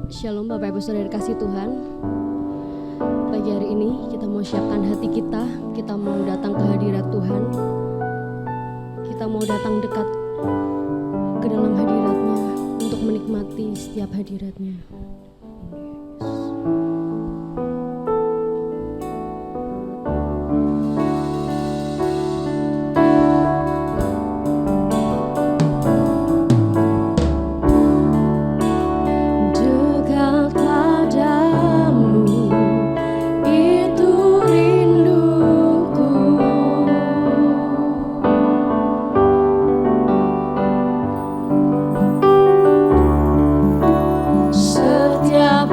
Shalom Bapak Ibu Saudara kasih Tuhan. Pagi hari ini kita mau siapkan hati kita mau datang ke hadirat Tuhan. Kita mau datang dekat ke dalam hadirat-Nya untuk menikmati setiap hadirat-Nya. Setiap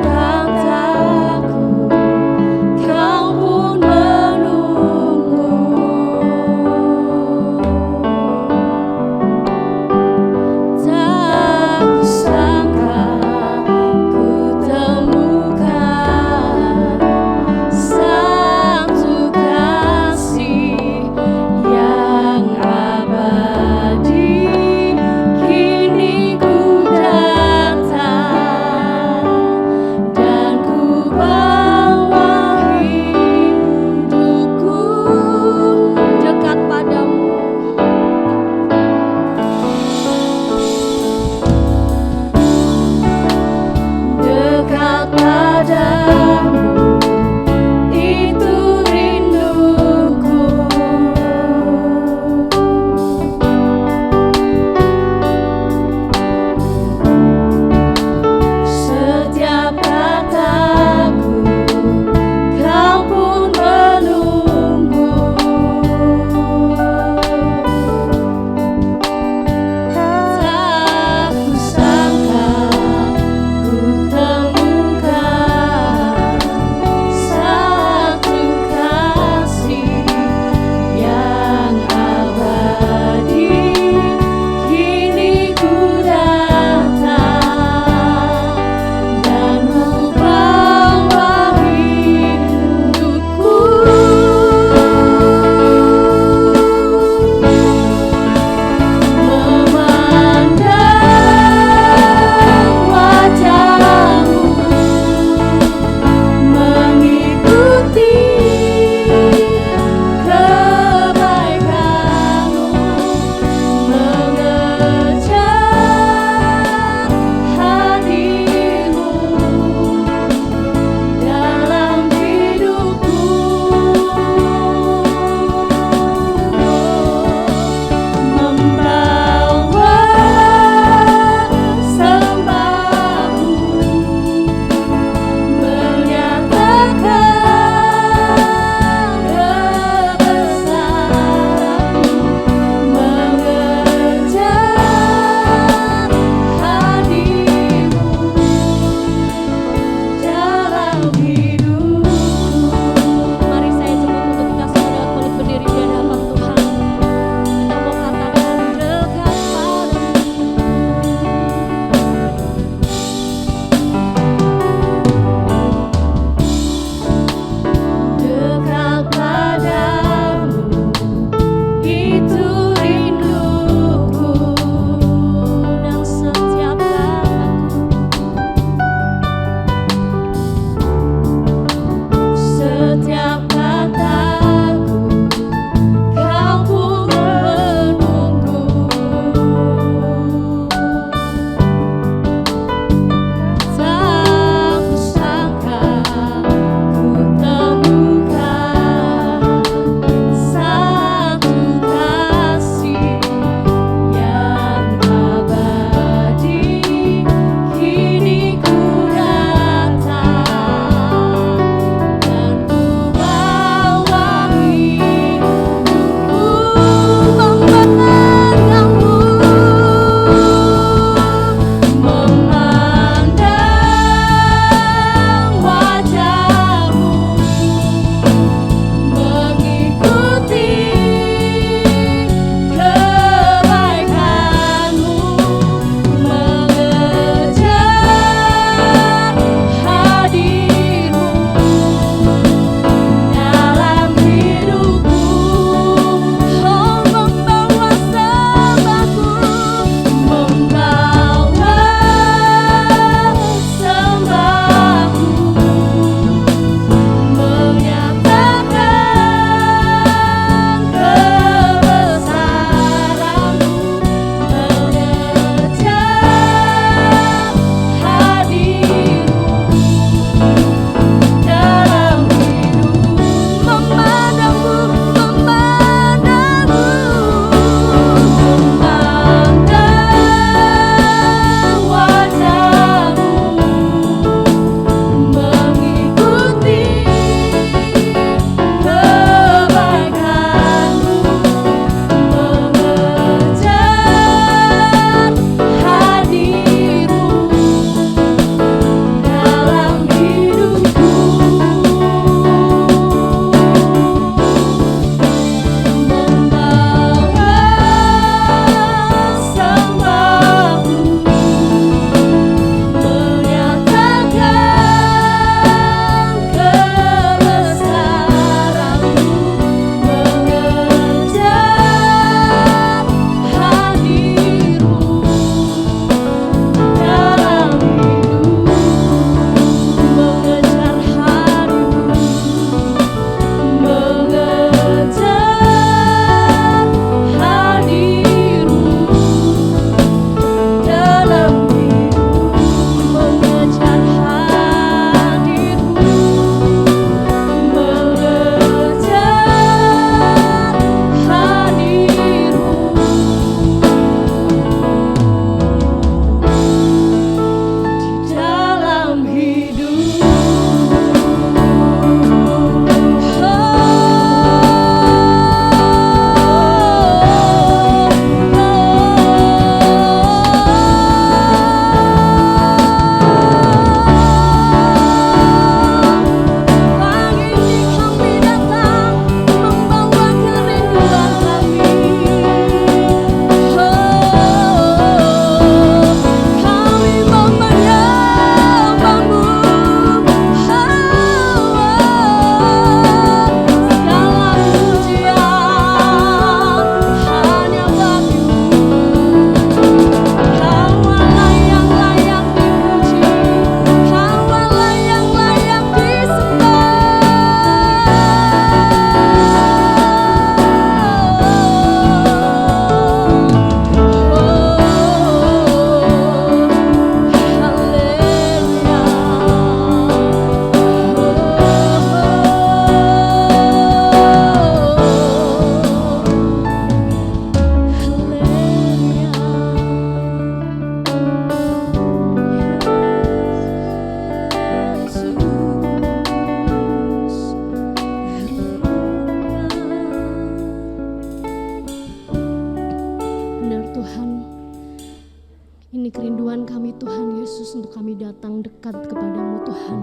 kami datang dekat kepadamu Tuhan.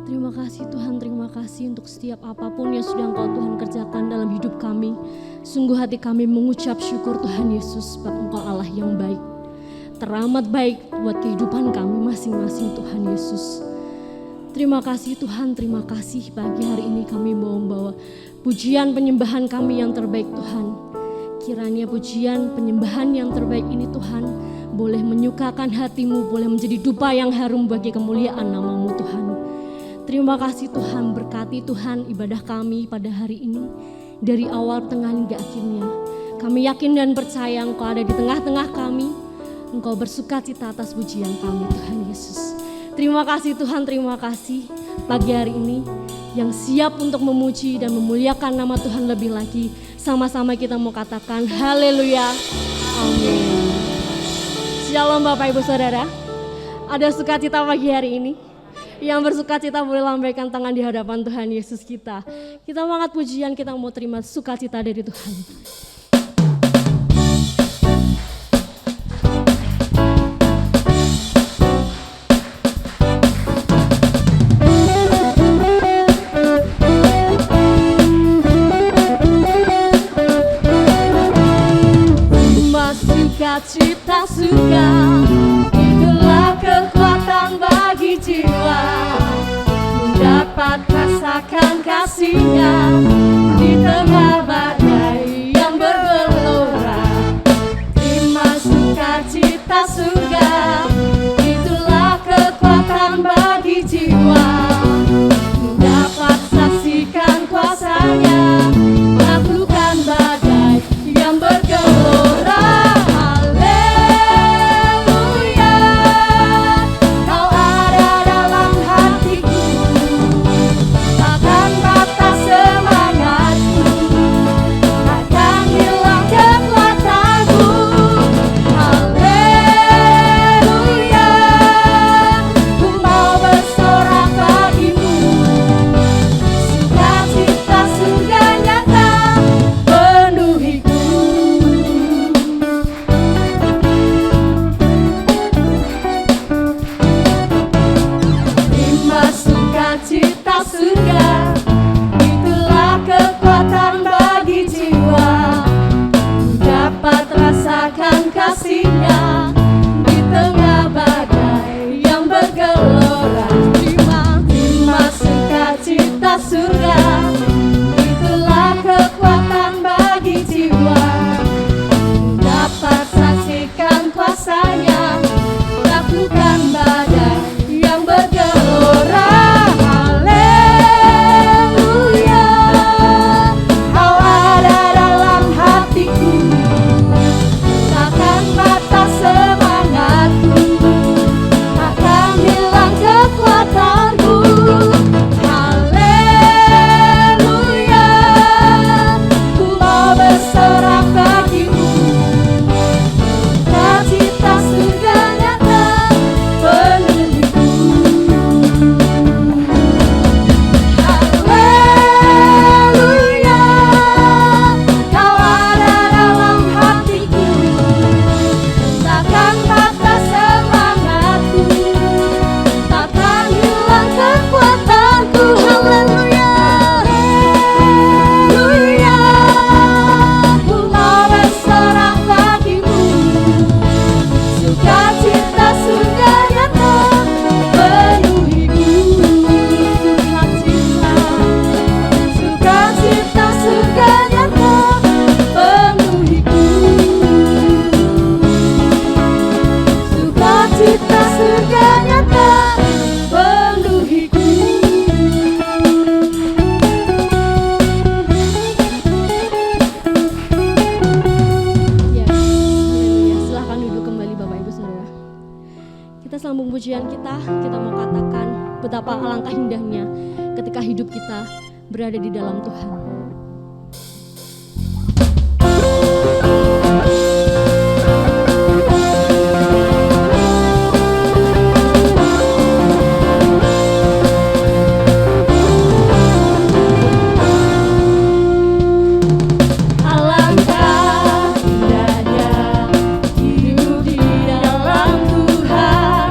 Terima kasih Tuhan, terima kasih untuk setiap apapun yang sudah Engkau Tuhan kerjakan dalam hidup kami. Sungguh hati kami mengucap syukur Tuhan Yesus, sebab Engkau Allah yang baik, teramat baik buat kehidupan kami masing-masing Tuhan Yesus. Terima kasih Tuhan, terima kasih pagi hari ini kami mau membawa pujian penyembahan kami yang terbaik Tuhan. Kiranya pujian penyembahan yang terbaik ini Tuhan boleh menyukakan hatimu, boleh menjadi dupa yang harum bagi kemuliaan nama-Mu Tuhan. Terima kasih Tuhan, berkati Tuhan ibadah kami pada hari ini dari awal, tengah hingga akhirnya. Kami yakin dan percaya Engkau ada di tengah-tengah kami. Engkau bersukacita atas pujian kami Tuhan Yesus. Terima kasih Tuhan, terima kasih pagi hari ini yang siap untuk memuji dan memuliakan nama Tuhan lebih lagi. Sama-sama kita mau katakan haleluya, amin. Shalom Bapak Ibu Saudara. Ada sukacita pagi hari ini. Yang bersukacita boleh lambaikan tangan di hadapan Tuhan Yesus kita. Kita mau angkat pujian, kita mau terima sukacita dari Tuhan. Sukacita suka, itulah kekuatan bagi jiwa. Dapat rasakan kasih-Nya di tengah badai yang bergelora. Terima sukacita surga, itulah kekuatan bagi jiwa. Dapat saksikan kuasa-Nya, taklukkan badai yang bergelora. Kasih-Nya di tengah badai yang bergelora. Terima sukacita surga, itulah kekuatan bagi jiwa. Dapat saksikan kuasa-Nya, taklukkan badai yang bergelora. Haleluya, Kau ada dalam hatiku. Semangatku akan hilang kekuatanku. Haleluya, ku mau bersorak bagimu. Sukacita surga nyata penuhiku. Haleluya, Kau ada dalam hatiku. Takkan patah semangatku, takkan hilang kekuatanku. Haleluya, haleluya, ku mau bersorak bagimu. Sukacita surga nyata penuhiku. Sukacita surga nyata penuhiku. Sukacita surga nyata penuhiku. Ya, haleluya. Silahkan duduk kembali Bapak Ibu Saudara. Kita sambung pujian kita mau katakan betapa alangkah indahnya ketika hidup kita berada di dalam Tuhan. Alangkah indahnya hidup di dalam Tuhan.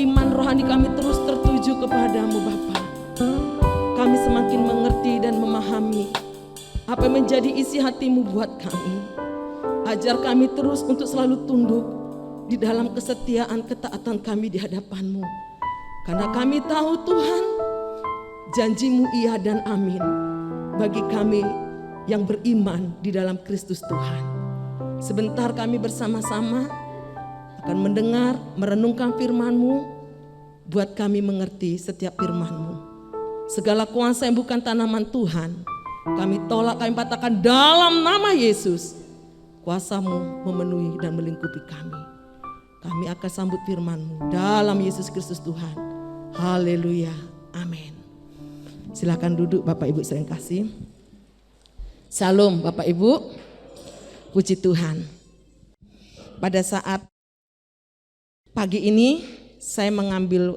iman rohani kami terus tertuju kepadamu Bapa. Kami semakin mengerti dan memahami apa yang menjadi isi hatimu buat kami. Ajar kami terus untuk selalu tunduk di dalam kesetiaan ketaatan kami di hadapan-Mu. Karena kami tahu Tuhan, janji-Mu iya dan amin bagi kami yang beriman di dalam Kristus Tuhan. Sebentar kami bersama-sama akan mendengar, merenungkan firman-Mu, buat kami mengerti setiap firman-Mu. Segala kuasa yang bukan tanaman Tuhan, kami tolak, kami patahkan dalam nama Yesus. Kuasa-Mu memenuhi dan melingkupi kami. Kami akan sambut firman-Mu dalam Yesus Kristus Tuhan. Haleluya, amin. Silakan duduk Bapak Ibu saya kasih. Shalom Bapak Ibu, puji Tuhan. Pada saat pagi ini saya mengambil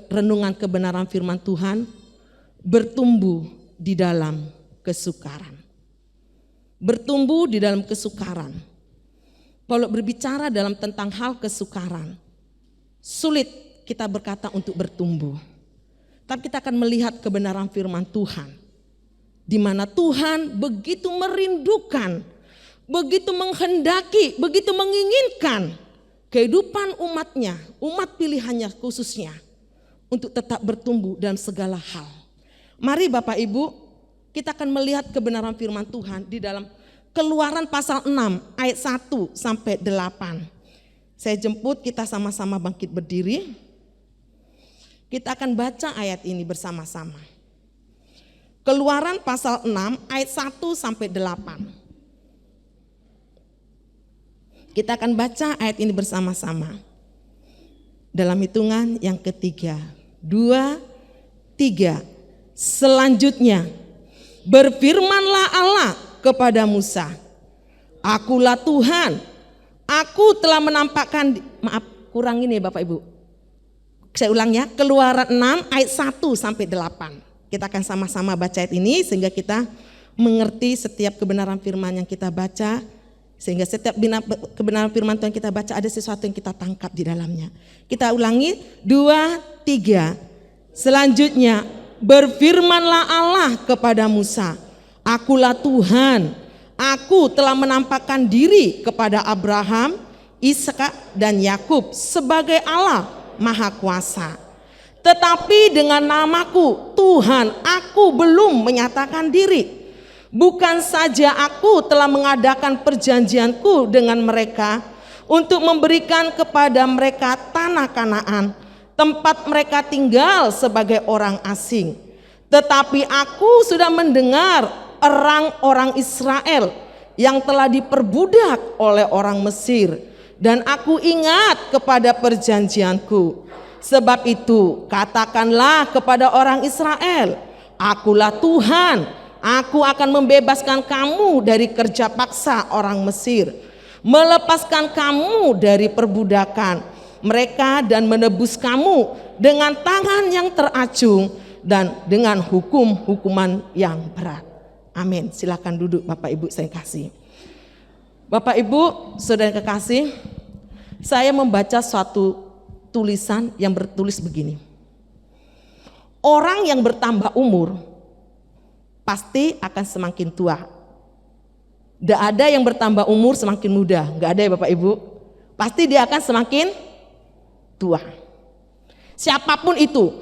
renungan kebenaran firman Tuhan, bertumbuh di dalam kesukaran. Bertumbuh di dalam kesukaran. Kalau berbicara dalam tentang hal kesukaran, sulit kita berkata untuk bertumbuh. Tapi kita akan melihat kebenaran firman Tuhan, di mana Tuhan begitu merindukan, begitu menghendaki, begitu menginginkan kehidupan umatnya, umat pilihannya khususnya, untuk tetap bertumbuh dalam segala hal. Mari Bapak Ibu, kita akan melihat kebenaran firman Tuhan di dalam Keluaran pasal 6 ayat 1 sampai 8. Saya jemput, kita sama-sama bangkit berdiri. Kita akan baca ayat ini bersama-sama. Keluaran pasal 6 ayat 1 sampai 8. Kita akan baca ayat ini bersama-sama. Dalam hitungan yang ketiga, 2, 3. Selanjutnya, berfirmanlah Allah kepada Musa, akulah Tuhan, aku telah menampakkan, maaf kurang ini Bapak Ibu. Saya ulang ya, Keluaran 6 ayat 1 sampai 8. Kita akan sama-sama baca ayat ini sehingga kita mengerti setiap kebenaran firman yang kita baca. Sehingga setiap kebenaran firman Tuhan kita baca ada sesuatu yang kita tangkap di dalamnya. Kita ulangi, 2, 3. Selanjutnya, berfirmanlah Allah kepada Musa, akulah Tuhan, aku telah menampakkan diri kepada Abraham, Ishak dan Yakub sebagai Allah Maha Kuasa. Tetapi dengan namaku Tuhan, aku belum menyatakan diri. Bukan saja aku telah mengadakan perjanjianku dengan mereka untuk memberikan kepada mereka tanah Kanaan, tempat mereka tinggal sebagai orang asing. Tetapi aku sudah mendengar orang Israel yang telah diperbudak oleh orang Mesir, dan aku ingat kepada perjanjianku. Sebab itu katakanlah kepada orang Israel, akulah Tuhan, aku akan membebaskan kamu dari kerja paksa orang Mesir, melepaskan kamu dari perbudakan mereka dan menebus kamu dengan tangan yang teracung dan dengan hukuman yang berat. Amin. Silakan duduk Bapak Ibu saya kasih. Bapak Ibu saudara kekasih, saya membaca suatu tulisan yang bertulis begini. Orang yang bertambah umur pasti akan semakin tua. Tidak ada yang bertambah umur semakin muda, nggak ada ya Bapak Ibu. Pasti dia akan semakin tua. Siapapun itu,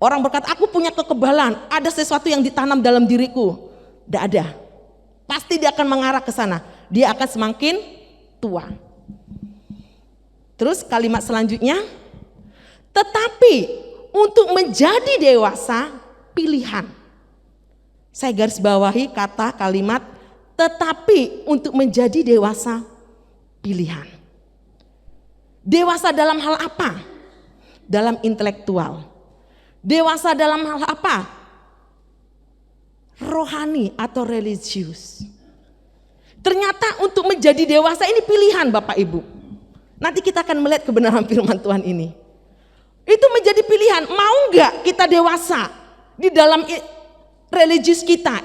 orang berkata aku punya kekebalan, ada sesuatu yang ditanam dalam diriku. Tidak ada. Pasti dia akan mengarah ke sana. Dia akan semakin tua. Terus kalimat selanjutnya, tetapi untuk menjadi dewasa pilihan. Saya garis bawahi kata kalimat tetapi untuk menjadi dewasa pilihan. Dewasa dalam hal apa? Dalam intelektual. Dewasa dalam hal apa? Rohani atau religius. Ternyata untuk menjadi dewasa ini pilihan Bapak Ibu. Nanti kita akan melihat kebenaran firman Tuhan ini. Itu menjadi pilihan, mau enggak kita dewasa di dalam religius kita,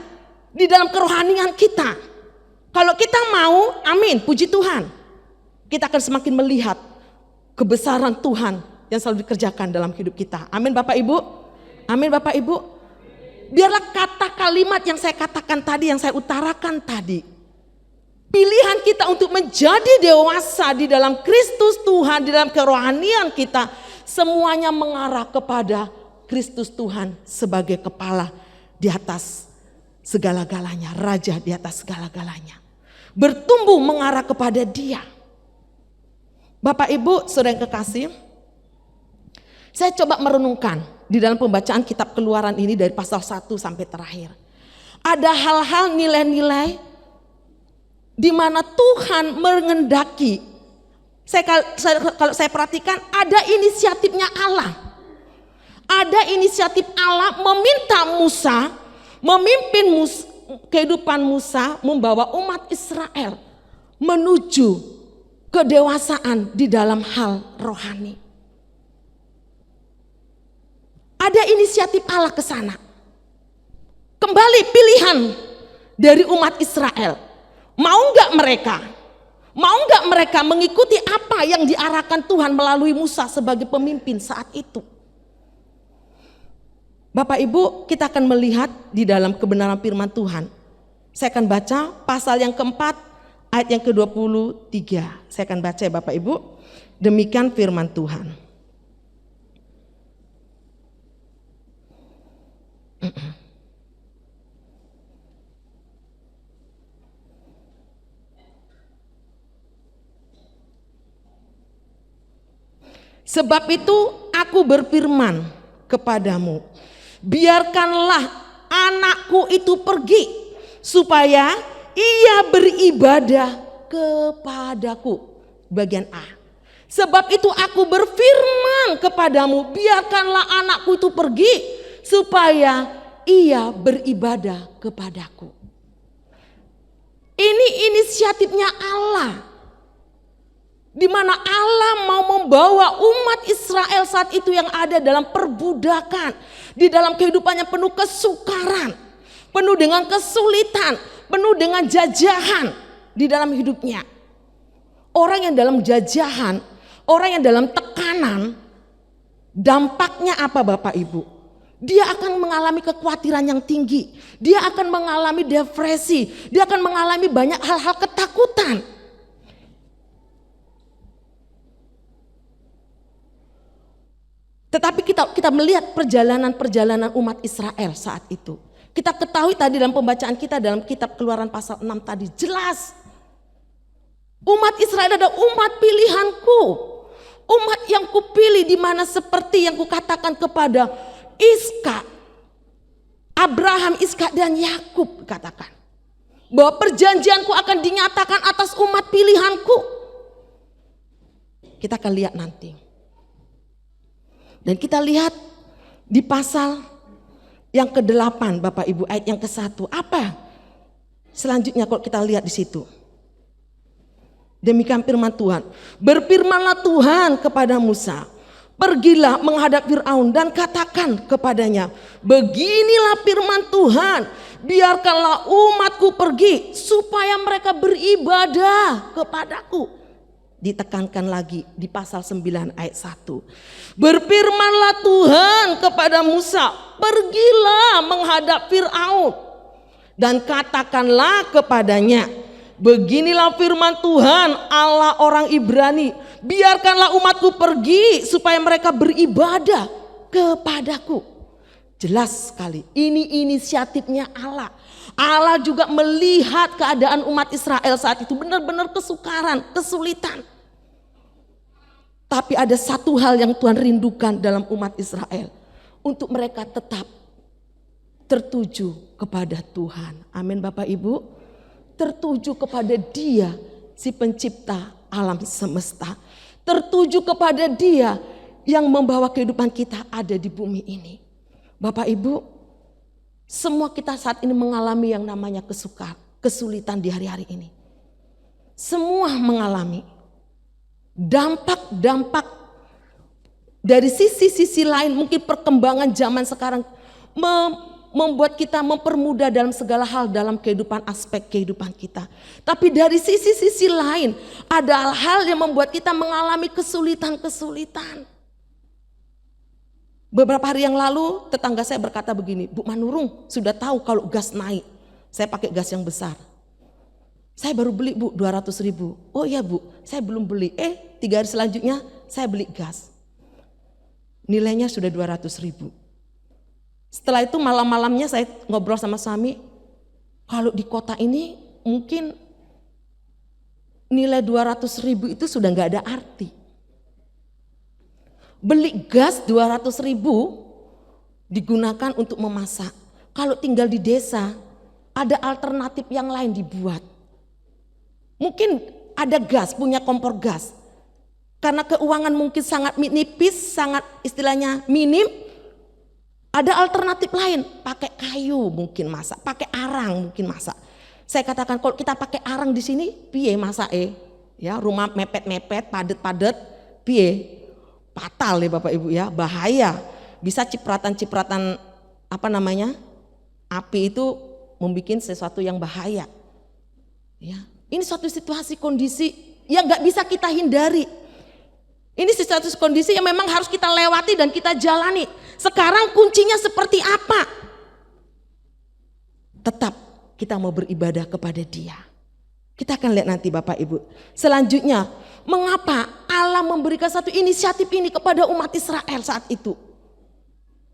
di dalam kerohanian kita. Kalau kita mau, amin, puji Tuhan. Kita akan semakin melihat kebesaran Tuhan yang selalu dikerjakan dalam hidup kita. Amin Bapak Ibu. Amin Bapak Ibu. Biarlah kata kalimat yang saya katakan tadi, yang saya utarakan tadi, pilihan kita untuk menjadi dewasa di dalam Kristus Tuhan, di dalam kerohanian kita, semuanya mengarah kepada Kristus Tuhan sebagai kepala di atas segala-galanya, raja di atas segala-galanya. Bertumbuh mengarah kepada Dia. Bapak Ibu, saudara yang kekasih, saya coba merenungkan di dalam pembacaan kitab Keluaran ini dari pasal 1 sampai terakhir. Ada hal-hal, nilai-nilai di mana Tuhan mengendaki. Kalau saya perhatikan, ada inisiatifnya Allah. Ada inisiatif Allah meminta Musa, memimpin kehidupan Musa, membawa umat Israel menuju kedewasaan di dalam hal rohani. Ada inisiatif Allah ke sana. Kembali pilihan dari umat Israel. Mau enggak mereka? Mau enggak mereka mengikuti apa yang diarahkan Tuhan melalui Musa sebagai pemimpin saat itu? Bapak Ibu, kita akan melihat di dalam kebenaran firman Tuhan. Saya akan baca pasal yang keempat, ayat yang ke-23. Saya akan baca ya Bapak Ibu. Demikian firman Tuhan. Sebab itu aku berfirman kepadamu, biarkanlah anakku itu pergi supaya ia beribadah kepadaku. Bagian A. Sebab itu aku berfirman kepadamu, biarkanlah anakku itu pergi supaya ia beribadah kepadaku. Ini inisiatifnya Allah, di mana Allah mau membawa umat Israel saat itu yang ada dalam perbudakan, di dalam kehidupan yang penuh kesukaran, penuh dengan kesulitan, penuh dengan jajahan di dalam hidupnya. Orang yang dalam jajahan, orang yang dalam tekanan, dampaknya apa Bapak Ibu? Dia akan mengalami kekhawatiran yang tinggi, dia akan mengalami depresi, dia akan mengalami banyak hal-hal ketakutan. Tetapi kita melihat perjalanan umat Israel saat itu. Kita ketahui tadi dalam pembacaan kita dalam kitab Keluaran pasal 6 tadi jelas. Umat Israel adalah umat pilihanku. Umat yang kupilih, di mana seperti yang kukatakan kepada Ishak, Abraham, Ishak dan Yakub, katakan bahwa perjanjianku akan dinyatakan atas umat pilihanku. Kita akan lihat nanti. Dan kita lihat di pasal yang ke-8 Bapak Ibu, ayat yang ke-1. Apa selanjutnya kalau kita lihat di situ? Demikian firman Tuhan. Berfirmanlah Tuhan kepada Musa, pergilah menghadap Firaun dan katakan kepadanya, beginilah firman Tuhan, biarkanlah umatku pergi supaya mereka beribadah kepadaku. Ditekankan lagi di pasal 9 ayat 1. Berfirmanlah Tuhan kepada Musa, pergilah menghadap Firaun dan katakanlah kepadanya, beginilah firman Tuhan Allah orang Ibrani, biarkanlah umatku pergi supaya mereka beribadah kepadaku. Jelas sekali, ini inisiatifnya Allah. Allah juga melihat keadaan umat Israel saat itu benar-benar kesukaran, kesulitan. Tapi ada satu hal yang Tuhan rindukan dalam umat Israel, untuk mereka tetap tertuju kepada Tuhan. Amin Bapak Ibu. Tertuju kepada Dia, si pencipta alam semesta. Tertuju kepada Dia yang membawa kehidupan kita ada di bumi ini. Bapak Ibu, semua kita saat ini mengalami yang namanya kesulitan di hari-hari ini. Semua mengalami dampak-dampak dari sisi-sisi lain. Mungkin perkembangan zaman sekarang membuat kita mempermudah dalam segala hal dalam kehidupan, aspek kehidupan kita. Tapi dari sisi-sisi lain ada hal-hal yang membuat kita mengalami kesulitan-kesulitan. Beberapa hari yang lalu tetangga saya berkata begini, Bu Manurung sudah tahu kalau gas naik. Saya pakai gas yang besar. Saya baru beli Bu 200.000. Oh iya Bu, saya belum beli. 3 hari selanjutnya saya beli gas. Nilainya sudah 200.000. Setelah itu malam-malamnya saya ngobrol sama suami, kalau di kota ini mungkin nilai 200.000 itu sudah nggak ada arti. Beli gas 200.000 digunakan untuk memasak. Kalau tinggal di desa ada alternatif yang lain dibuat. Mungkin ada gas, punya kompor gas. Karena keuangan mungkin sangat nipis, sangat istilahnya minim. Ada alternatif lain, pakai kayu mungkin masak, pakai arang mungkin masak. Saya katakan kalau kita pakai arang di sini, piye masak ya rumah mepet-mepet, padet-padet, piye? Fatal ya Bapak Ibu ya, bahaya. Bisa cipratan-cipratan api itu membuat sesuatu yang bahaya. Ya, ini suatu situasi kondisi yang nggak bisa kita hindari. Ini suatu kondisi yang memang harus kita lewati dan kita jalani. Sekarang kuncinya seperti apa? Tetap kita mau beribadah kepada Dia. Kita akan lihat nanti Bapak Ibu. Selanjutnya, mengapa Allah memberikan satu inisiatif ini kepada umat Israel saat itu?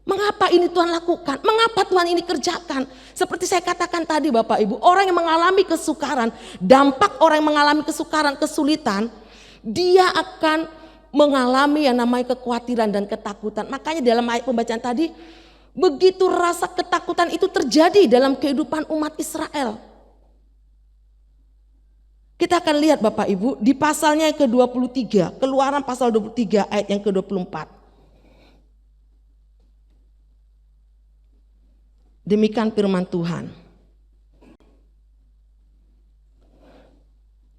Mengapa ini Tuhan lakukan? Mengapa Tuhan ini kerjakan? Seperti saya katakan tadi Bapak Ibu, orang yang mengalami kesukaran, dampak orang yang mengalami kesukaran, kesulitan, dia akan mengalami yang namanya kekhawatiran dan ketakutan. Makanya dalam ayat pembacaan tadi, begitu rasa ketakutan itu terjadi dalam kehidupan umat Israel. Kita akan lihat Bapak Ibu di pasalnya yang ke-23, Keluaran pasal 23 ayat yang ke-24. Demikian firman Tuhan.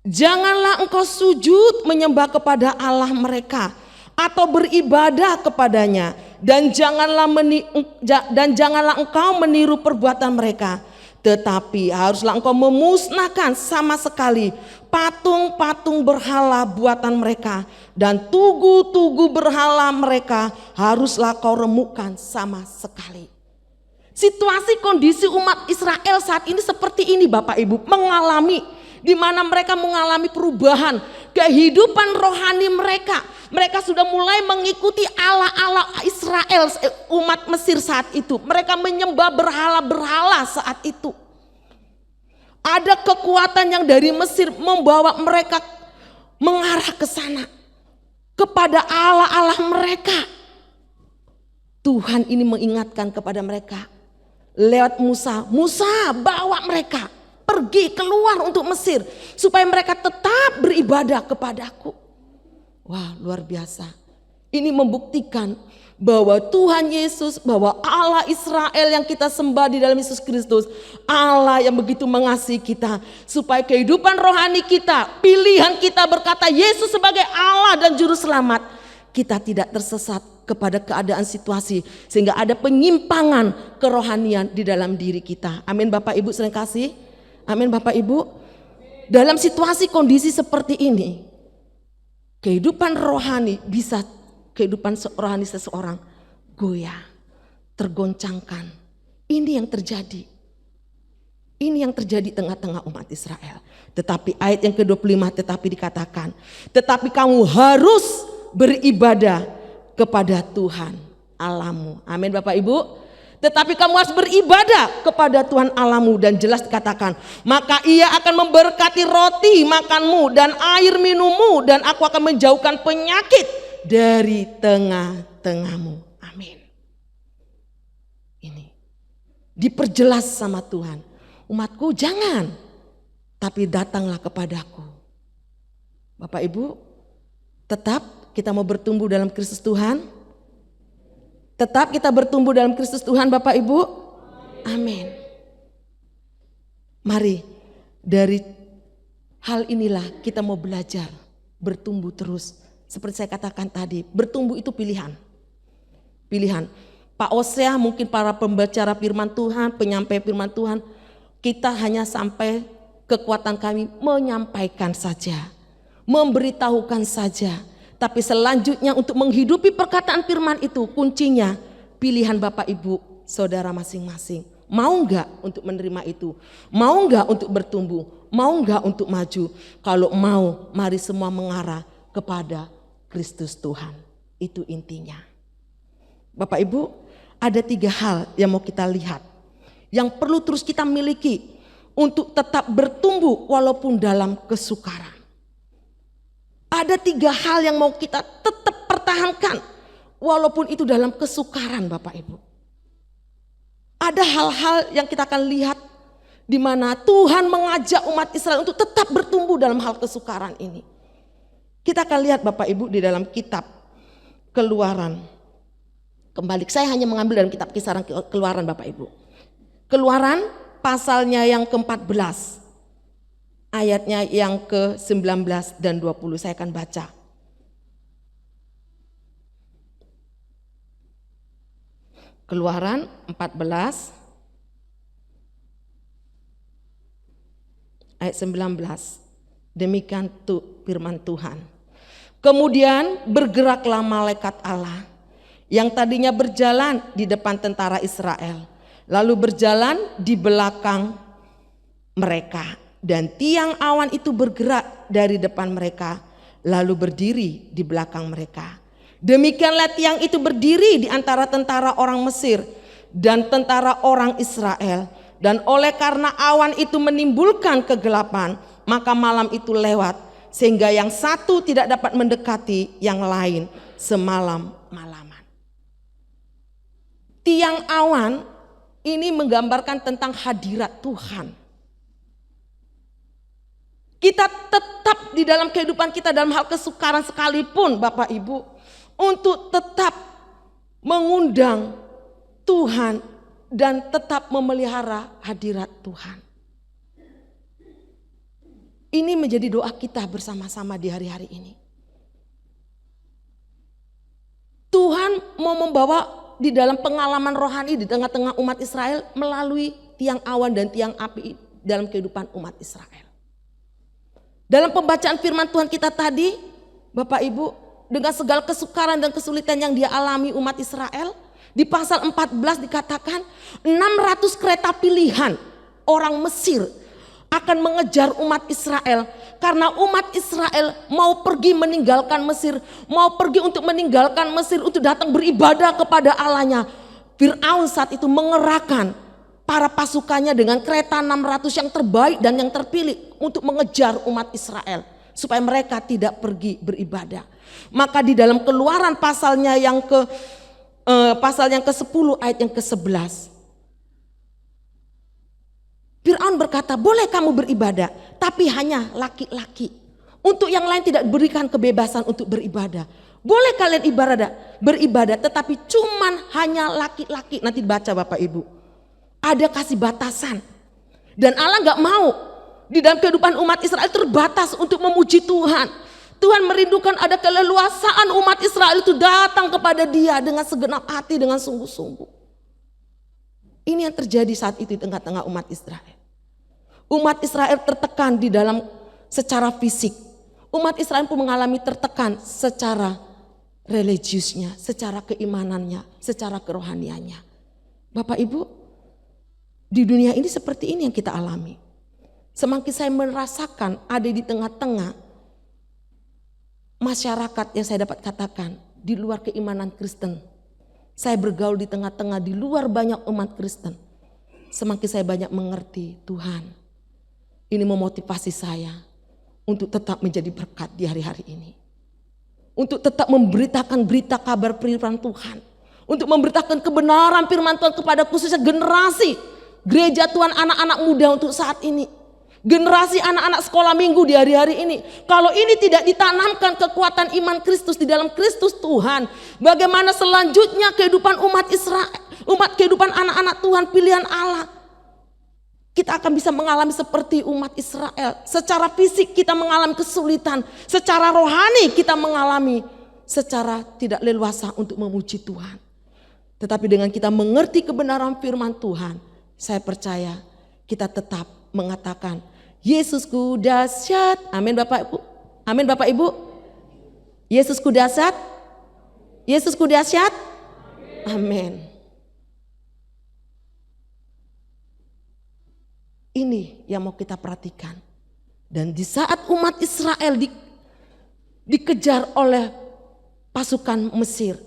Janganlah engkau sujud menyembah kepada Allah mereka atau beribadah kepadanya, dan janganlah engkau meniru perbuatan mereka, tetapi haruslah engkau memusnahkan sama sekali patung-patung berhala buatan mereka, dan tugu-tugu berhala mereka haruslah kau remukkan sama sekali. Situasi kondisi umat Israel saat ini seperti ini Bapak Ibu, di mana mereka mengalami perubahan kehidupan rohani mereka. Mereka sudah mulai mengikuti Allah-Allah Israel, umat Mesir saat itu. Mereka menyembah berhala-berhala saat itu. Ada kekuatan yang dari Mesir membawa mereka mengarah ke sana, kepada Allah-Allah mereka. Tuhan ini mengingatkan kepada mereka lewat Musa, bawa mereka pergi keluar untuk Mesir supaya mereka tetap beribadah kepadaku. Wah, luar biasa. Ini membuktikan bahwa Tuhan Yesus, bahwa Allah Israel yang kita sembah di dalam Yesus Kristus, Allah yang begitu mengasihi kita, supaya kehidupan rohani kita, pilihan kita berkata Yesus sebagai Allah dan Juru Selamat, kita tidak tersesat kepada keadaan situasi sehingga ada penyimpangan kerohanian di dalam diri kita. Amin Bapak Ibu sering kasih. Amin Bapak Ibu. Dalam situasi kondisi seperti ini, kehidupan rohani rohani seseorang goyah, tergoncangkan. Ini yang terjadi. Ini yang terjadi tengah-tengah umat Israel. Tetapi ayat yang ke-25 tetapi dikatakan, tetapi kamu harus beribadah kepada Tuhan Allahmu. Amin Bapak Ibu. Tetapi kamu harus beribadah kepada Tuhan Allahmu, dan jelas dikatakan, maka Ia akan memberkati roti makanmu dan air minummu, dan aku akan menjauhkan penyakit dari tengah-tengahmu. Amin. Ini diperjelas sama Tuhan. Umatku jangan, tapi datanglah kepadaku. Bapak Ibu, tetap kita mau bertumbuh dalam Kristus Tuhan. Tetap kita bertumbuh dalam Kristus Tuhan Bapak Ibu. Amin. Mari dari hal inilah kita mau belajar bertumbuh terus. Seperti saya katakan tadi, bertumbuh itu pilihan. Pilihan. Pak Osea, mungkin para pembicara firman Tuhan, penyampai firman Tuhan, kita hanya sampai kekuatan kami menyampaikan saja, memberitahukan saja. Tapi selanjutnya untuk menghidupi perkataan firman itu, kuncinya pilihan Bapak Ibu Saudara masing-masing. Mau enggak untuk menerima itu? Mau enggak untuk bertumbuh? Mau enggak untuk maju? Kalau mau, mari semua mengarah kepada Kristus Tuhan. Itu intinya. Bapak Ibu, ada 3 hal yang mau kita lihat, yang perlu terus kita miliki untuk tetap bertumbuh walaupun dalam kesukaran. Ada 3 hal yang mau kita tetap pertahankan walaupun itu dalam kesukaran Bapak Ibu. Ada hal-hal yang kita akan lihat di mana Tuhan mengajak umat Israel untuk tetap bertumbuh dalam hal kesukaran ini. Kita akan lihat Bapak Ibu di dalam kitab Keluaran. Kembali, saya hanya mengambil dalam kitab Kisaran Keluaran Bapak Ibu. Keluaran pasalnya yang ke-14. Ayatnya yang ke-19 dan 20 saya akan baca. Keluaran 14 ayat 19. Demikian firman Tuhan. Kemudian bergeraklah malaikat Allah yang tadinya berjalan di depan tentara Israel, lalu berjalan di belakang mereka, dan tiang awan itu bergerak dari depan mereka lalu berdiri di belakang mereka. Demikianlah tiang itu berdiri di antara tentara orang Mesir dan tentara orang Israel, dan oleh karena awan itu menimbulkan kegelapan, maka malam itu lewat sehingga yang satu tidak dapat mendekati yang lain semalam-malaman. Tiang awan ini menggambarkan tentang hadirat Tuhan. Kita tetap di dalam kehidupan kita dalam hal kesukaran sekalipun Bapak Ibu, untuk tetap mengundang Tuhan dan tetap memelihara hadirat Tuhan. Ini menjadi doa kita bersama-sama di hari-hari ini. Tuhan mau membawa di dalam pengalaman rohani di tengah-tengah umat Israel melalui tiang awan dan tiang api dalam kehidupan umat Israel. Dalam pembacaan firman Tuhan kita tadi, Bapak Ibu, dengan segala kesukaran dan kesulitan yang dia alami umat Israel, di pasal 14 dikatakan 600 kereta pilihan orang Mesir akan mengejar umat Israel, karena umat Israel mau pergi meninggalkan Mesir, mau pergi untuk meninggalkan Mesir untuk datang beribadah kepada Allahnya. Fir'aun saat itu mengerahkan para pasukannya dengan kereta 600 yang terbaik dan yang terpilih untuk mengejar umat Israel supaya mereka tidak pergi beribadah. Maka di dalam Keluaran pasalnya yang pasal yang ke-10 ayat yang ke-11, Fir'aun berkata, boleh kamu beribadah, tapi hanya laki-laki. Untuk yang lain tidak diberikan kebebasan untuk beribadah. Boleh kalian beribadah, tetapi cuman hanya laki-laki. Nanti baca Bapak Ibu. Ada kasih batasan. Dan Allah gak mau di dalam kehidupan umat Israel terbatas untuk memuji Tuhan. Tuhan merindukan ada keleluasaan umat Israel itu datang kepada Dia dengan segenap hati, dengan sungguh-sungguh. Ini yang terjadi saat itu di tengah-tengah umat Israel. Umat Israel tertekan di dalam secara fisik. Umat Israel pun mengalami tertekan secara religiusnya, secara keimanannya, secara kerohaniannya. Bapak Ibu, di dunia ini seperti ini yang kita alami. Semakin saya merasakan ada di tengah-tengah masyarakat yang saya dapat katakan di luar keimanan Kristen. Saya bergaul di tengah-tengah di luar banyak umat Kristen. Semakin saya banyak mengerti Tuhan. Ini memotivasi saya untuk tetap menjadi berkat di hari-hari ini. Untuk tetap memberitakan berita kabar firman Tuhan. Untuk memberitakan kebenaran firman Tuhan kepada khususnya generasi gereja Tuhan anak-anak muda untuk saat ini. Generasi anak-anak sekolah minggu di hari-hari ini. Kalau ini tidak ditanamkan kekuatan iman Kristus di dalam Kristus Tuhan, bagaimana selanjutnya kehidupan umat Israel, kehidupan anak-anak Tuhan pilihan Allah? Kita akan bisa mengalami seperti umat Israel. Secara fisik kita mengalami kesulitan, secara rohani kita mengalami secara tidak leluasa untuk memuji Tuhan. Tetapi dengan kita mengerti kebenaran firman Tuhan, saya percaya kita tetap mengatakan, Yesusku dahsyat. Amin Bapak Ibu. Amin Bapak Ibu. Yesusku dahsyat. Yesusku dahsyat. Amin. Ini yang mau kita perhatikan. Dan di saat umat Israel dikejar oleh pasukan Mesir,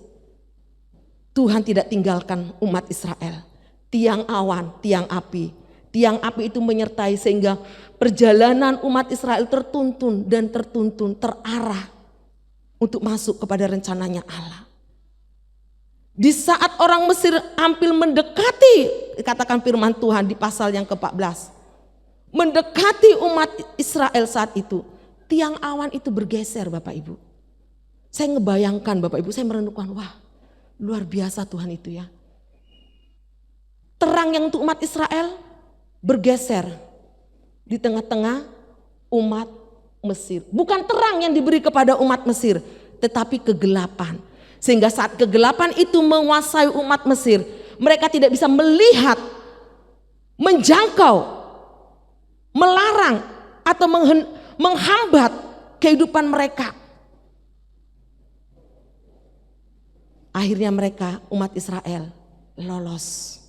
Tuhan tidak tinggalkan umat Israel. Tiang awan, tiang api. Tiang api itu menyertai sehingga perjalanan umat Israel tertuntun dan tertuntun, terarah untuk masuk kepada rencananya Allah. Di saat orang Mesir hampir mendekati, katakan firman Tuhan di pasal yang ke-14. Mendekati umat Israel saat itu, tiang awan itu bergeser Bapak Ibu. Saya ngebayangkan Bapak Ibu, saya merenungkan, wah luar biasa Tuhan itu ya. Terang yang untuk umat Israel bergeser di tengah-tengah umat Mesir. Bukan terang yang diberi kepada umat Mesir, tetapi kegelapan. Sehingga saat kegelapan itu menguasai umat Mesir, mereka tidak bisa melihat, menjangkau, melarang atau menghambat kehidupan mereka. Akhirnya mereka, umat Israel, lolos.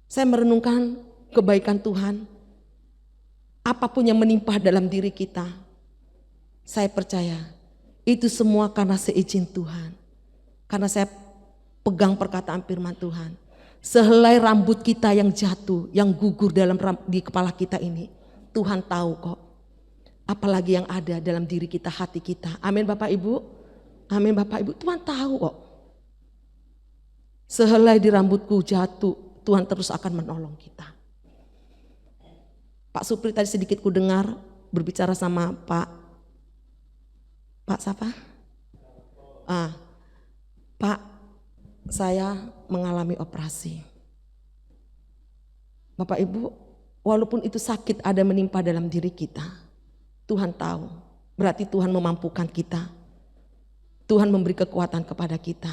Saya merenungkan kebaikan Tuhan. Apapun yang menimpa dalam diri kita, saya percaya itu semua karena seizin Tuhan. Karena saya pegang perkataan firman Tuhan. Sehelai rambut kita yang jatuh, yang gugur di kepala kita ini, Tuhan tahu kok. Apalagi yang ada dalam diri kita, hati kita. Amin Bapak Ibu. Amin Bapak Ibu. Tuhan tahu kok. Sehelai di rambutku jatuh, Tuhan terus akan menolong kita. Pak Supri tadi sedikit ku dengar berbicara sama Pak siapa? Pak, saya mengalami operasi. Bapak Ibu, walaupun itu sakit ada menimpa dalam diri kita, Tuhan tahu. Berarti Tuhan memampukan kita. Tuhan memberi kekuatan kepada kita.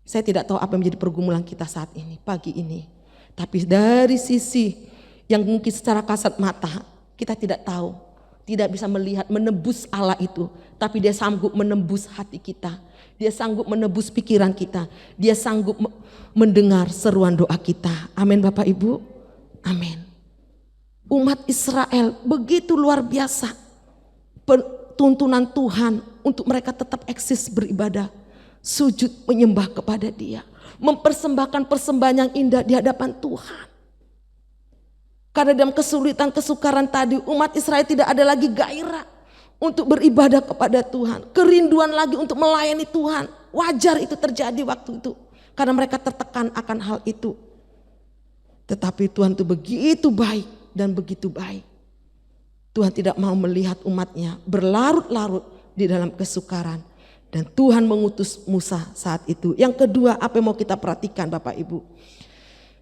Saya tidak tahu apa yang menjadi pergumulan kita saat ini, pagi ini. Tapi dari sisi yang mungkin secara kasat mata kita tidak tahu, tidak bisa melihat, menebus Allah itu. Tapi dia sanggup menembus hati kita. Dia sanggup menebus pikiran kita. Dia sanggup mendengar seruan doa kita. Amin Bapak Ibu. Amin. Umat Israel begitu luar biasa. Tuntunan Tuhan untuk mereka tetap eksis beribadah. Sujud menyembah kepada Dia. Mempersembahkan persembahan yang indah di hadapan Tuhan. Karena dalam kesulitan, kesukaran tadi umat Israel tidak ada lagi gairah untuk beribadah kepada Tuhan. Kerinduan lagi untuk melayani Tuhan. Wajar itu terjadi waktu itu. Karena mereka tertekan akan hal itu. Tetapi Tuhan itu begitu baik dan begitu baik. Tuhan tidak mau melihat umatnya berlarut-larut di dalam kesukaran. Dan Tuhan mengutus Musa saat itu. Yang kedua, apa yang mau kita perhatikan Bapak Ibu?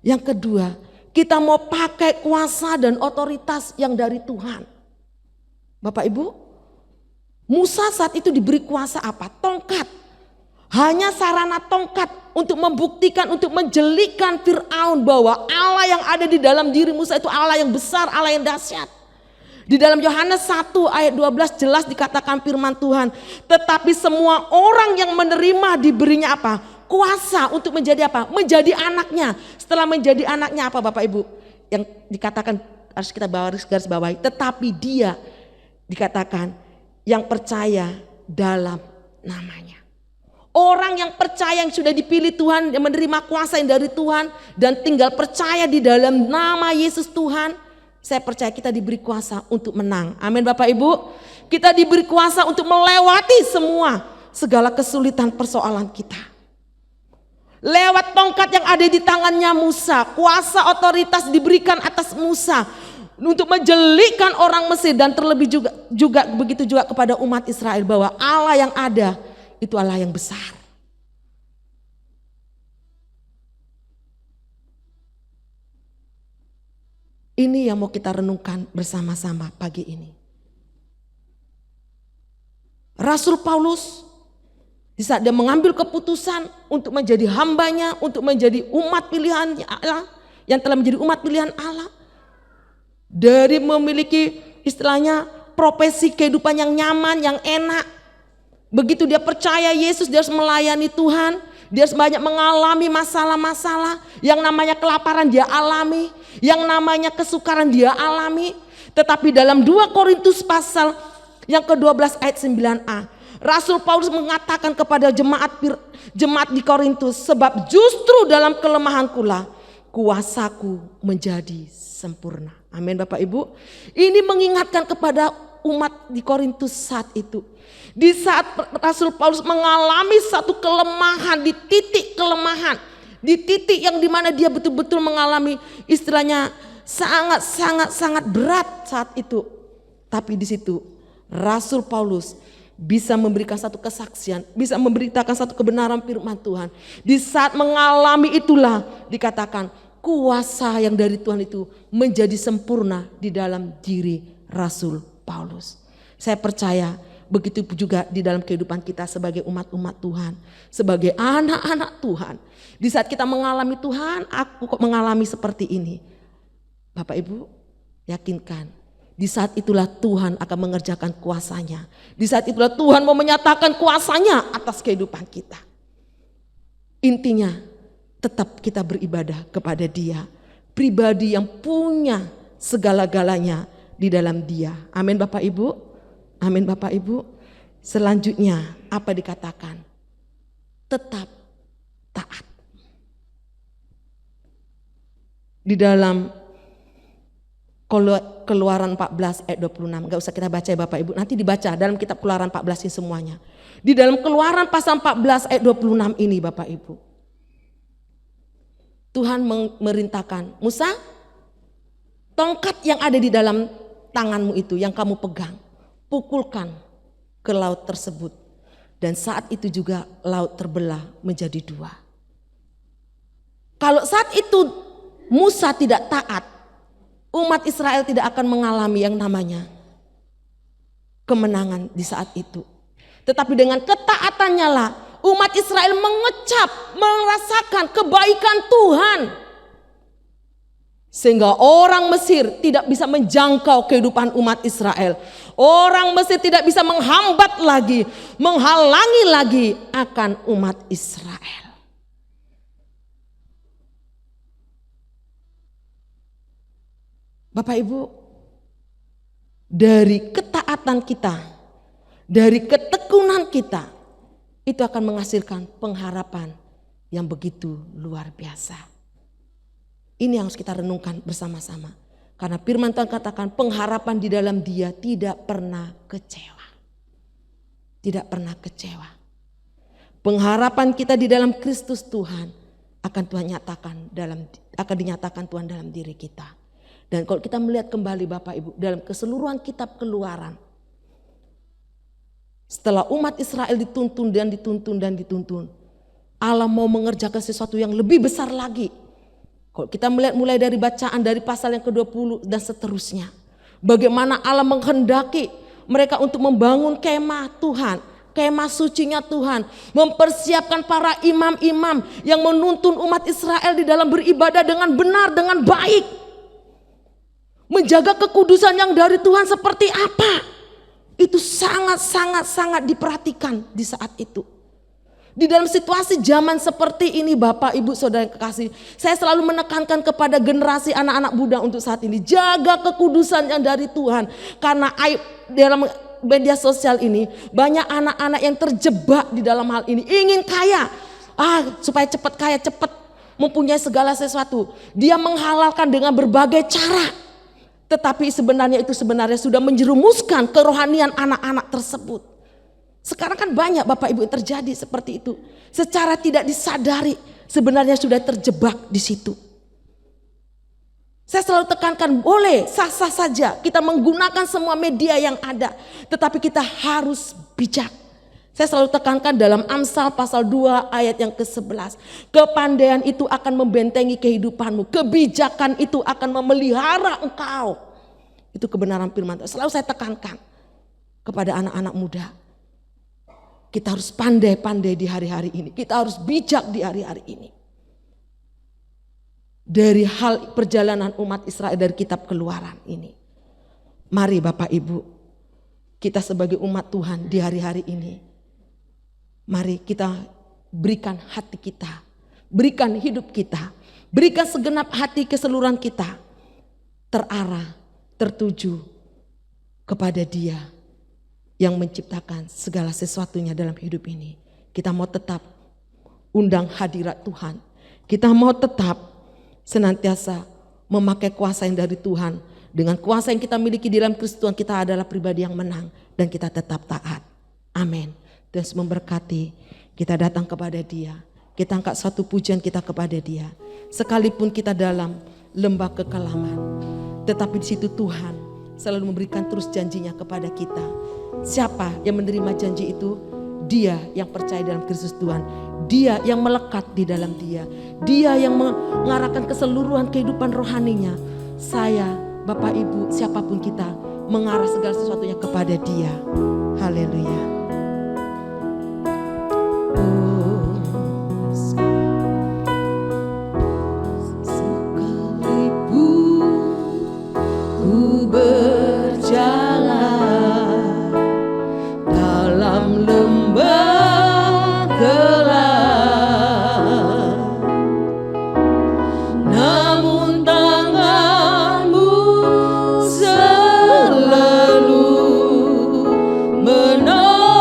Yang kedua, kita mau pakai kuasa dan otoritas yang dari Tuhan. Bapak Ibu, Musa saat itu diberi kuasa apa? Tongkat. Hanya sarana tongkat untuk membuktikan, untuk menjelikan Fir'aun bahwa Allah yang ada di dalam diri Musa itu Allah yang besar, Allah yang dahsyat. Di dalam Yohanes 1 ayat 12 jelas dikatakan firman Tuhan. Tetapi semua orang yang menerima diberinya apa? Kuasa untuk menjadi apa? Menjadi anaknya. Setelah menjadi anaknya apa Bapak Ibu? Yang dikatakan harus kita garis bawahi. Tetapi dia dikatakan yang percaya dalam namanya. Orang yang percaya yang sudah dipilih Tuhan, yang menerima kuasa yang dari Tuhan dan tinggal percaya di dalam nama Yesus Tuhan. Saya percaya kita diberi kuasa untuk menang. Amin Bapak Ibu. Kita diberi kuasa untuk melewati segala kesulitan persoalan kita. Lewat tongkat yang ada di tangannya Musa, kuasa otoritas diberikan atas Musa untuk menjelikan orang Mesir dan terlebih juga begitu juga kepada umat Israel bahwa Allah yang ada itu Allah yang besar. Ini yang mau kita renungkan bersama-sama pagi ini. Rasul Paulus di saat dia mengambil keputusan untuk menjadi hambanya, untuk menjadi umat pilihan Allah, yang telah menjadi umat pilihan Allah. Dari memiliki istilahnya profesi kehidupan yang nyaman, yang enak. Begitu dia percaya Yesus, dia harus melayani Tuhan. Dia banyak mengalami masalah-masalah. Yang namanya kelaparan dia alami. Yang namanya kesukaran dia alami. Tetapi dalam 2 Korintus pasal yang ke-12 ayat 9a. Rasul Paulus mengatakan kepada jemaat di Korintus. Sebab justru dalam kelemahanku lah kuasaku menjadi sempurna. Amin Bapak Ibu. Ini mengingatkan kepada umat di Korintus saat itu. Di saat Rasul Paulus mengalami satu kelemahan, di titik kelemahan, di titik yang dimana dia betul-betul mengalami istilahnya sangat berat saat itu. Tapi di situ Rasul Paulus bisa memberikan satu kesaksian, bisa memberitakan satu kebenaran firman Tuhan. Di saat mengalami itulah dikatakan kuasa yang dari Tuhan itu menjadi sempurna di dalam diri Rasul Paulus. Saya percaya begitu juga di dalam kehidupan kita sebagai umat-umat Tuhan, sebagai anak-anak Tuhan. Di saat kita mengalami Tuhan, aku kok mengalami seperti ini. Bapak Ibu, yakinkan di saat itulah Tuhan akan mengerjakan kuasanya. Di saat itulah Tuhan mau menyatakan kuasanya atas kehidupan kita. Intinya tetap kita beribadah kepada Dia, pribadi yang punya segala-galanya di dalam Dia. Amin Bapak Ibu. Amin Bapak Ibu. Selanjutnya apa dikatakan? Tetap taat. Di dalam Keluaran 14 ayat 26. Gak usah kita baca ya Bapak Ibu. Nanti dibaca dalam kitab Keluaran 14 ini semuanya. Di dalam Keluaran pasal 14 ayat 26 ini Bapak Ibu. Tuhan memerintahkan, Musa, tongkat yang ada di dalam tanganmu itu yang kamu pegang, pukulkan ke laut tersebut. Dan saat itu juga laut terbelah menjadi 2. Kalau saat itu Musa tidak taat, umat Israel tidak akan mengalami yang namanya kemenangan di saat itu. Tetapi dengan ketaatannya lah umat Israel merasakan kebaikan Tuhan. Sehingga orang Mesir tidak bisa menjangkau kehidupan umat Israel. Orang Mesir tidak bisa menghambat lagi, menghalangi lagi akan umat Israel. Bapak Ibu, dari ketaatan kita, dari ketekunan kita, itu akan menghasilkan pengharapan yang begitu luar biasa. Ini yang harus kita renungkan bersama-sama. Karena firman Tuhan katakan pengharapan di dalam Dia tidak pernah kecewa. Tidak pernah kecewa. Pengharapan kita di dalam Kristus Tuhan akan dinyatakan Tuhan dalam diri kita. Dan kalau kita melihat kembali Bapak Ibu dalam keseluruhan kitab Keluaran. Setelah umat Israel dituntun. Allah mau mengerjakan sesuatu yang lebih besar lagi. Kalau kita melihat mulai dari bacaan dari pasal yang ke-20 dan seterusnya. Bagaimana Allah menghendaki mereka untuk membangun kemah Tuhan. Kemah sucinya Tuhan. Mempersiapkan para imam-imam yang menuntun umat Israel di dalam beribadah dengan benar, dengan baik. Menjaga kekudusan yang dari Tuhan seperti apa. Itu sangat diperhatikan di saat itu. Di dalam situasi zaman seperti ini Bapak Ibu Saudara yang kekasih, saya selalu menekankan kepada generasi anak-anak muda untuk saat ini, jaga kekudusan yang dari Tuhan. Karena dalam media sosial ini banyak anak-anak yang terjebak di dalam hal ini, ingin kaya, supaya cepat kaya, cepat mempunyai segala sesuatu. Dia menghalalkan dengan berbagai cara, tetapi sebenarnya sudah menjerumuskan kerohanian anak-anak tersebut. Sekarang kan banyak Bapak Ibu yang terjadi seperti itu. Secara tidak disadari sebenarnya sudah terjebak di situ. Saya selalu tekankan boleh sah-sah saja kita menggunakan semua media yang ada. Tetapi kita harus bijak. Saya selalu tekankan dalam Amsal pasal 2 ayat yang ke-11. Kepandaian itu akan membentengi kehidupanmu. Kebijakan itu akan memelihara engkau. Itu kebenaran firman Tuhan. Selalu saya tekankan kepada anak-anak muda. Kita harus pandai-pandai di hari-hari ini. Kita harus bijak di hari-hari ini. Dari hal perjalanan umat Israel dari kitab Keluaran ini. Mari Bapak Ibu, kita sebagai umat Tuhan di hari-hari ini. Mari kita berikan hati kita, berikan hidup kita, berikan segenap hati keseluruhan kita terarah, tertuju kepada Dia yang menciptakan segala sesuatunya dalam hidup ini. Kita mau tetap undang hadirat Tuhan. Kita mau tetap senantiasa memakai kuasa yang dari Tuhan. Dengan kuasa yang kita miliki di dalam Kristus Tuhan, kita adalah pribadi yang menang dan kita tetap taat. Amin. Dan memberkati, kita datang kepada Dia. Kita angkat satu pujian kita kepada Dia. Sekalipun kita dalam lembah kekelaman, tetapi di situ Tuhan selalu memberikan terus janjinya kepada kita. Siapa yang menerima janji itu? Dia yang percaya dalam Kristus Tuhan. Dia yang melekat di dalam Dia. Dia yang mengarahkan keseluruhan kehidupan rohaninya. Saya, Bapak Ibu, siapapun kita, mengarah segala sesuatunya kepada Dia. Haleluya. Selalu menolong.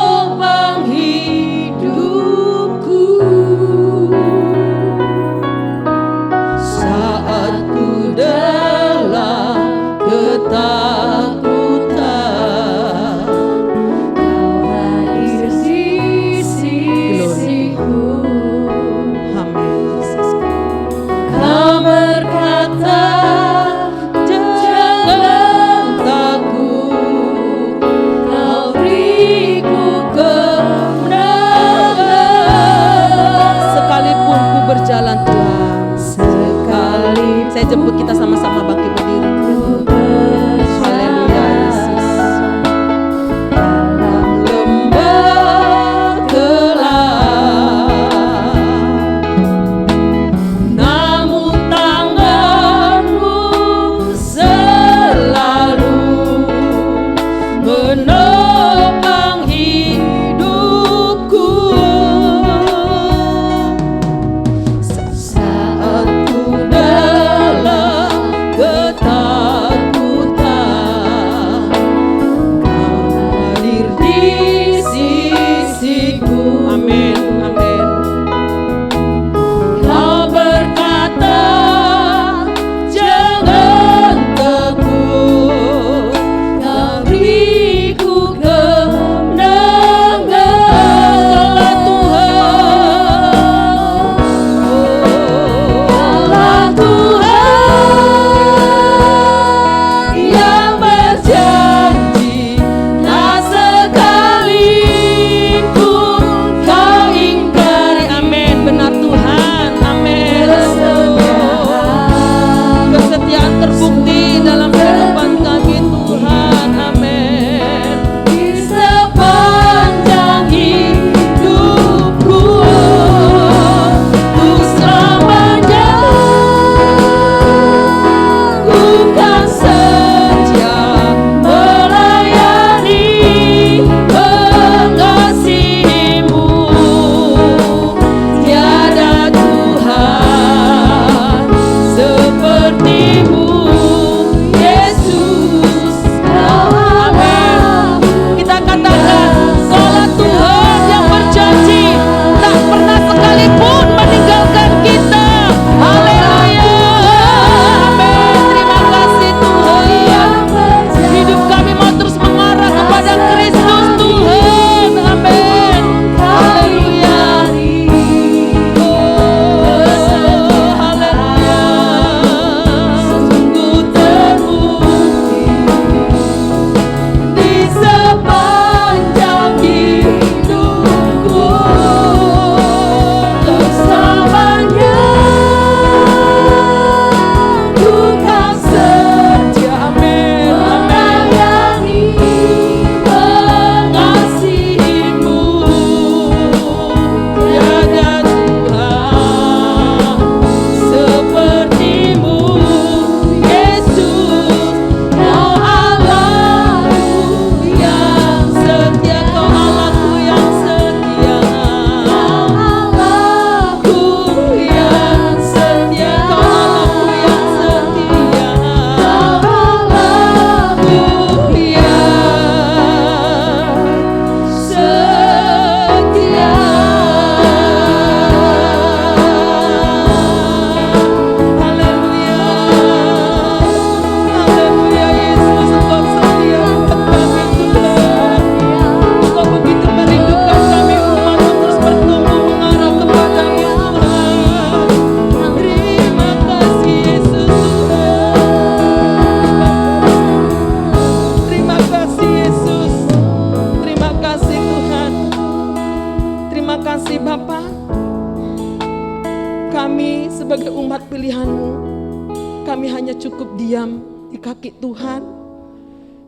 cukup diam di kaki Tuhan.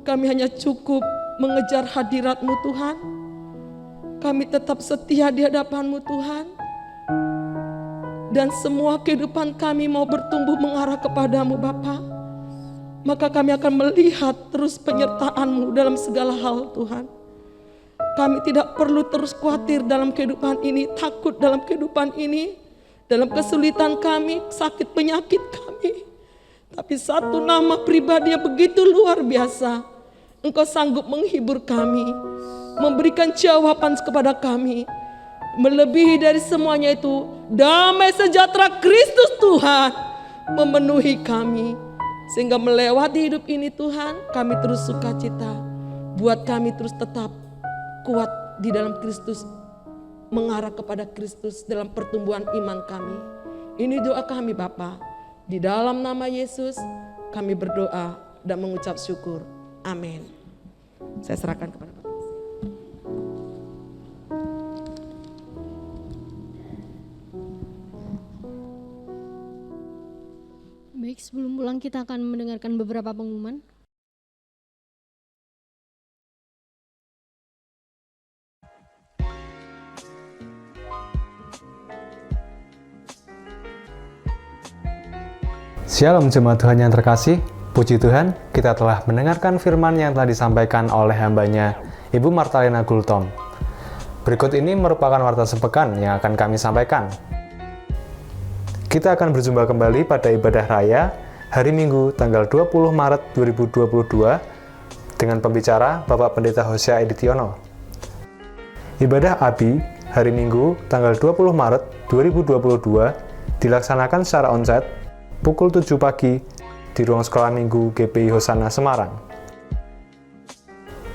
Kami hanya cukup mengejar hadirat-Mu Tuhan. Kami tetap setia di hadapan-Mu Tuhan. Dan semua kehidupan kami mau bertumbuh mengarah kepadamu Bapa. Maka kami akan melihat terus penyertaan-Mu dalam segala hal Tuhan. Kami tidak perlu terus khawatir dalam kehidupan ini, takut dalam kehidupan ini, dalam kesulitan kami, sakit penyakit kami. Tapi satu nama pribadi yang begitu luar biasa. Engkau sanggup menghibur kami, memberikan jawaban kepada kami. Melebihi dari semuanya itu, damai sejahtera Kristus Tuhan memenuhi kami. Sehingga melewati hidup ini Tuhan, kami terus sukacita. Buat kami terus tetap kuat di dalam Kristus, mengarah kepada Kristus dalam pertumbuhan iman kami. Ini doa kami Bapa. Di dalam nama Yesus kami berdoa dan mengucap syukur. Amin. Saya serahkan kepada Bapak. Baik, sebelum pulang kita akan mendengarkan beberapa pengumuman. Shalom jemaat Tuhan yang terkasih, puji Tuhan kita telah mendengarkan firman yang telah disampaikan oleh hambanya Ibu Martalina Gultom. Berikut ini merupakan warta sepekan yang akan kami sampaikan. Kita akan berjumpa kembali pada ibadah raya hari Minggu tanggal 20 Maret 2022 dengan pembicara Bapak Pendeta Hosea Editiono. Ibadah Abi hari Minggu tanggal 20 Maret 2022 dilaksanakan secara onsite pukul 7 pagi di ruang sekolah minggu GPI Hosana Semarang.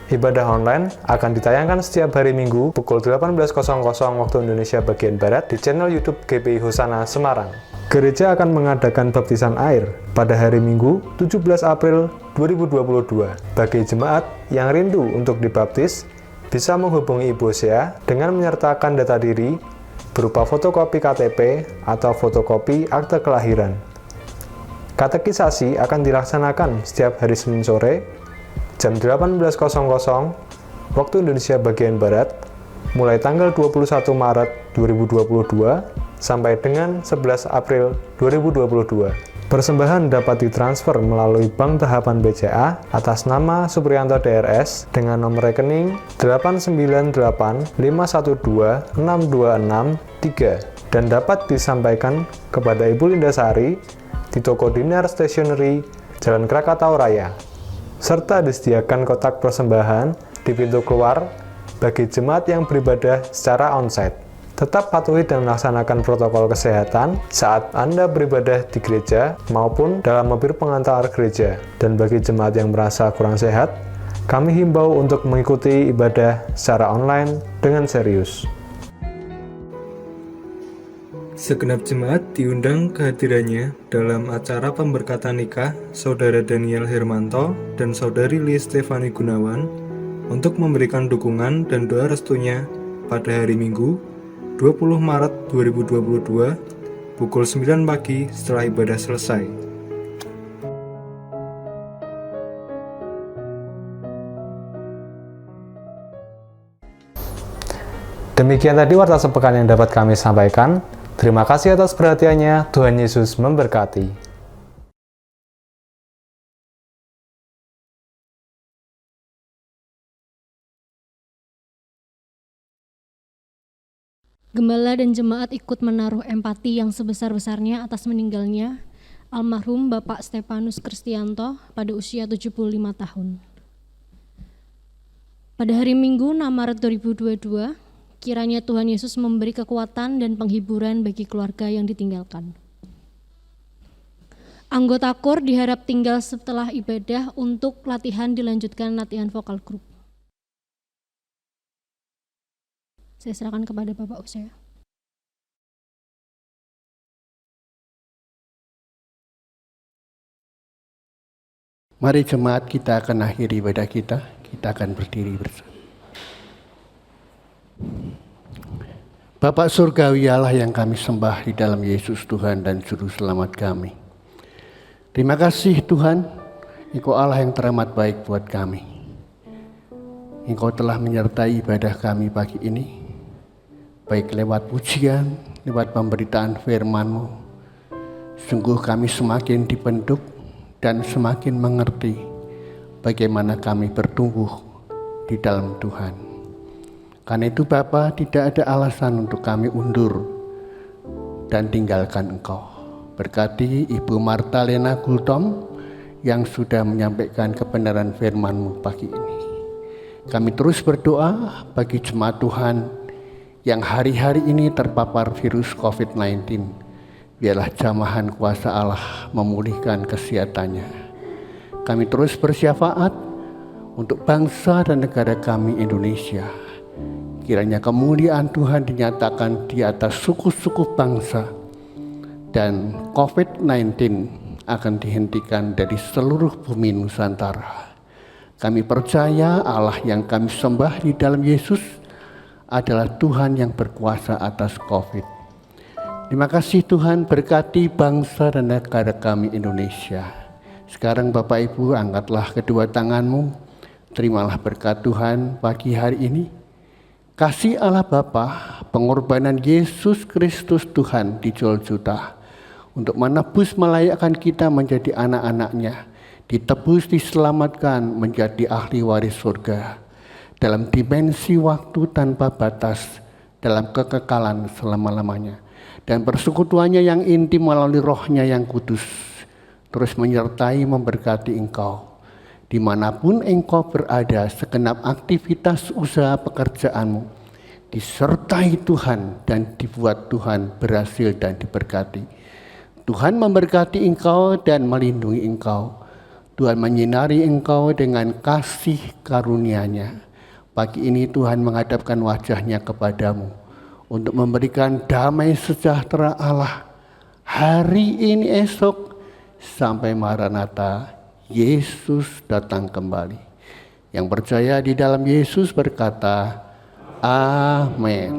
Ibadah online akan ditayangkan setiap hari Minggu pukul 18.00 waktu Indonesia bagian Barat di channel YouTube GPI Hosana Semarang. Gereja akan mengadakan baptisan air pada hari Minggu 17 April 2022. Bagi jemaat yang rindu untuk dibaptis, bisa menghubungi Ibu Hosea dengan menyertakan data diri berupa fotokopi KTP atau fotokopi akte kelahiran. Katekisasi akan dilaksanakan setiap hari Senin sore jam 18.00 waktu Indonesia bagian Barat mulai tanggal 21 Maret 2022 sampai dengan 11 April 2022. Persembahan dapat ditransfer melalui Bank Tahapan BCA atas nama Supriyanto DRS dengan nomor rekening 89851262663 dan dapat disampaikan kepada Ibu Linda Sari di toko Dinar Stationery Jalan Krakatau Raya. Serta disediakan kotak persembahan di pintu keluar bagi jemaat yang beribadah secara onsite. Tetap patuhi dan melaksanakan protokol kesehatan saat Anda beribadah di gereja maupun dalam mobil pengantar gereja. Dan bagi jemaat yang merasa kurang sehat, kami himbau untuk mengikuti ibadah secara online dengan serius. Segenap jemaat diundang kehadirannya dalam acara pemberkatan nikah Saudara Daniel Hermanto dan Saudari Lis Stefani Gunawan untuk memberikan dukungan dan doa restunya pada hari Minggu 20 Maret 2022 pukul 9 pagi setelah ibadah selesai. Demikian tadi warta sepekan yang dapat kami sampaikan. Terima kasih atas perhatiannya. Tuhan Yesus memberkati. Gembala dan jemaat ikut menaruh empati yang sebesar-besarnya atas meninggalnya almarhum Bapak Stefanus Kristianto pada usia 75 tahun. Pada hari Minggu 6 Maret 2022, kiranya Tuhan Yesus memberi kekuatan dan penghiburan bagi keluarga yang ditinggalkan. Anggota KOR diharap tinggal setelah ibadah untuk latihan dilanjutkan latihan vokal grup. Saya serahkan kepada Bapak Hosea. Mari jemaat, kita akan akhiri ibadah kita akan berdiri bersama. Bapa Surgawi Allah yang kami sembah di dalam Yesus Tuhan dan Juru Selamat kami. Terima kasih Tuhan, Engkau Allah yang teramat baik buat kami. Engkau telah menyertai ibadah kami pagi ini, baik lewat pujian, lewat pemberitaan firman-Mu. Sungguh kami semakin dibentuk dan semakin mengerti bagaimana kami bertumbuh di dalam Tuhan. Karena itu Bapa, tidak ada alasan untuk kami undur dan tinggalkan Engkau. Berkati Ibu Marta Lena Gultom yang sudah menyampaikan kebenaran firman-Mu pagi ini. Kami terus berdoa bagi jemaat Tuhan yang hari-hari ini terpapar virus COVID-19. Biarlah jamahan kuasa Allah memulihkan kesehatannya. Kami terus bersyafaat untuk bangsa dan negara kami Indonesia. Kiranya kemuliaan Tuhan dinyatakan di atas suku-suku bangsa, dan COVID-19 akan dihentikan dari seluruh bumi Nusantara. Kami percaya Allah yang kami sembah di dalam Yesus adalah Tuhan yang berkuasa atas COVID. Terima kasih Tuhan, berkati bangsa dan negara kami Indonesia. Sekarang Bapak Ibu, angkatlah kedua tanganmu, terimalah berkat Tuhan pagi hari ini. Kasih Allah Bapa, pengorbanan Yesus Kristus Tuhan di Golgota untuk menebus melayakkan kita menjadi anak-anaknya, ditebus diselamatkan menjadi ahli waris surga dalam dimensi waktu tanpa batas, dalam kekekalan selama-lamanya, dan persekutuannya yang intim melalui Roh-Nya yang kudus terus menyertai memberkati engkau dimanapun engkau berada. Segenap aktivitas usaha pekerjaanmu disertai Tuhan dan dibuat Tuhan berhasil dan diberkati. Tuhan memberkati engkau dan melindungi engkau. Tuhan menyinari engkau dengan kasih karunia-Nya. Pagi ini Tuhan menghadapkan wajah-Nya kepadamu untuk memberikan damai sejahtera Allah hari ini, esok, sampai Maranatha, Yesus datang kembali. Yang percaya di dalam Yesus berkata, Amin.